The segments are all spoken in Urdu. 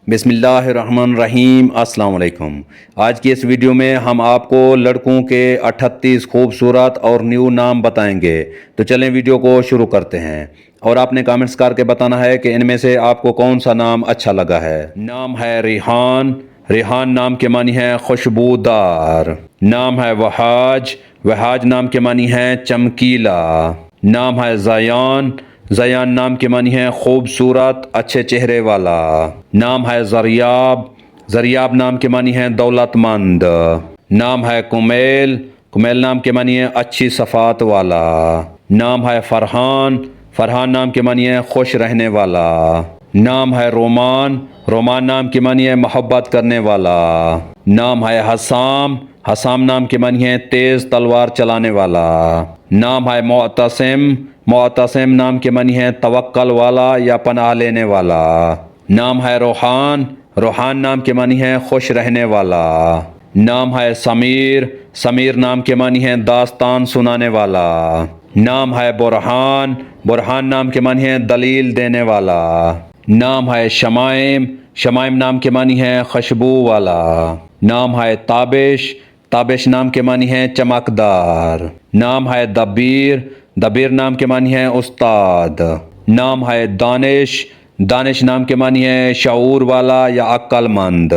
بسم اللہ الرحمن الرحیم۔ السلام علیکم۔ آج کی اس ویڈیو میں ہم آپ کو لڑکوں کے 38 خوبصورت اور نیو نام بتائیں گے۔ تو چلیں ویڈیو کو شروع کرتے ہیں، اور آپ نے کامنٹس کر کے بتانا ہے کہ ان میں سے آپ کو کون سا نام اچھا لگا ہے۔ نام ہے ریحان۔ ریحان نام کے معنی ہے خوشبودار۔ نام ہے وہاج۔ وہاج نام کے معنی ہے چمکیلا۔ نام ہے زیان۔ زیان نام کے معنی ہے خوبصورت، اچھے چہرے والا۔ نام ہے زریاب۔ زریاب نام کے معنی ہے دولت مند۔ نام ہے کمیل۔ کمیل نام کے معنی ہے اچھی صفات والا۔ نام ہے فرحان۔ فرحان نام کے معنی ہے خوش رہنے والا۔ نام ہے رومان۔ رومان نام کے معنی ہے محبت کرنے والا۔ نام ہے حسام۔ حسام نام کے معنی ہے تیز تلوار چلانے والا۔ نام ہے معتصم۔ معتصم نام کے معنی ہے توکل والا یا پناہ لینے والا۔ نام ہے روحان۔ روحان نام کے معنی ہے خوش رہنے والا۔ نام ہے سمیر۔ سمیر نام کے معنی ہے داستان سنانے والا۔ نام ہے برہان۔ برہان نام کے معنی ہے دلیل دینے والا۔ نام ہے شمائم۔ شمائم نام کے معنی ہے خوشبو والا۔ نام ہے تابش۔ تابش نام کے معنی ہے چمکدار۔ نام ہے دبیر۔ دبیر نام کے معنی ہے استاد۔ نام ہے دانش۔ دانش نام کے معنی ہے شعور والا یا عقل مند۔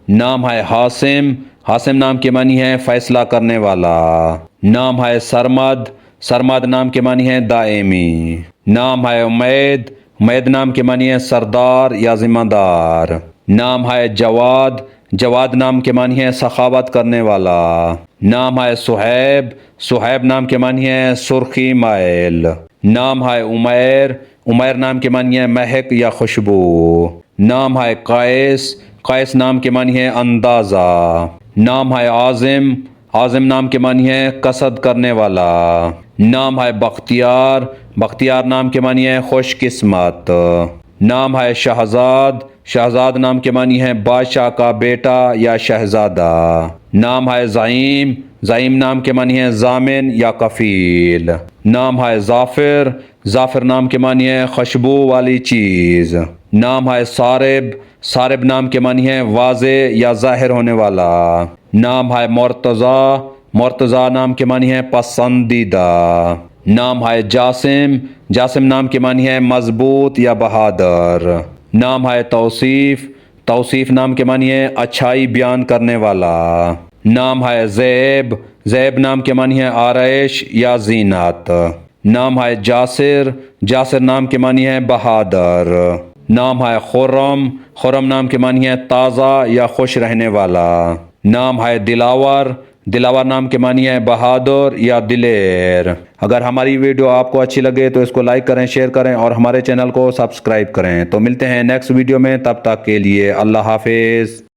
نام ہے حاسم۔ حاسم نام کے معنی ہے فیصلہ کرنے والا۔ نام ہے سرمد۔ سرمد نام کے معنی ہے دائمی۔ نام ہے امید۔ امید نام کے معنی ہے سردار یا ذمہ دار۔ نام ہے جواد۔ جواد نام کے معنی ہے سخاوت کرنے والا۔ نام ہے صہیب۔ صہیب نام کے معنی ہے سرخی مائل۔ نام ہے عمیر۔ عمیر نام کے معنی ہے مہک یا خوشبو۔ نام ہے قیس۔ قیس نام کے معنی ہے اندازہ۔ نام ہے عازم۔ عازم نام کے معنی ہے قصد کرنے والا۔ نام ہے بختیار۔ بختیار نام کے معنی ہے خوش قسمت۔ نام ہے شہزاد۔ شہزاد نام کے معنی ہے بادشاہ کا بیٹا یا شہزادہ۔ نام ہے زعیم۔ زعیم نام کے معنی ہے ضامن یا کفیل۔ نام ہے ظافر۔ ظافر نام کے معنی ہے خوشبو والی چیز۔ نام ہے سارب۔ سارب نام کے معنی ہے واضح یا ظاہر ہونے والا۔ نام ہے مرتضی۔ مرتضی نام کے معنی ہے پسندیدہ۔ نام ہے جاسم۔ جاسم نام کے معنی ہے مضبوط یا بہادر۔ نام ہے توصیف۔ توصیف نام کے معنی ہے اچھائی بیان کرنے والا۔ نام ہے زیب۔ زیب نام کے معنی ہے آرائش یا زینت۔ نام ہے جاسر۔ جاسر نام کے معنی ہے بہادر۔ نام ہے خرم۔ خرم نام کے معنی ہے تازہ یا خوش رہنے والا۔ نام ہے دلاور۔ دلاور نام کے معنی ہے بہادر یا دلیر۔ اگر ہماری ویڈیو آپ کو اچھی لگے تو اس کو لائک کریں، شیئر کریں اور ہمارے چینل کو سبسکرائب کریں۔ تو ملتے ہیں نیکسٹ ویڈیو میں، تب تک کے لیے اللہ حافظ۔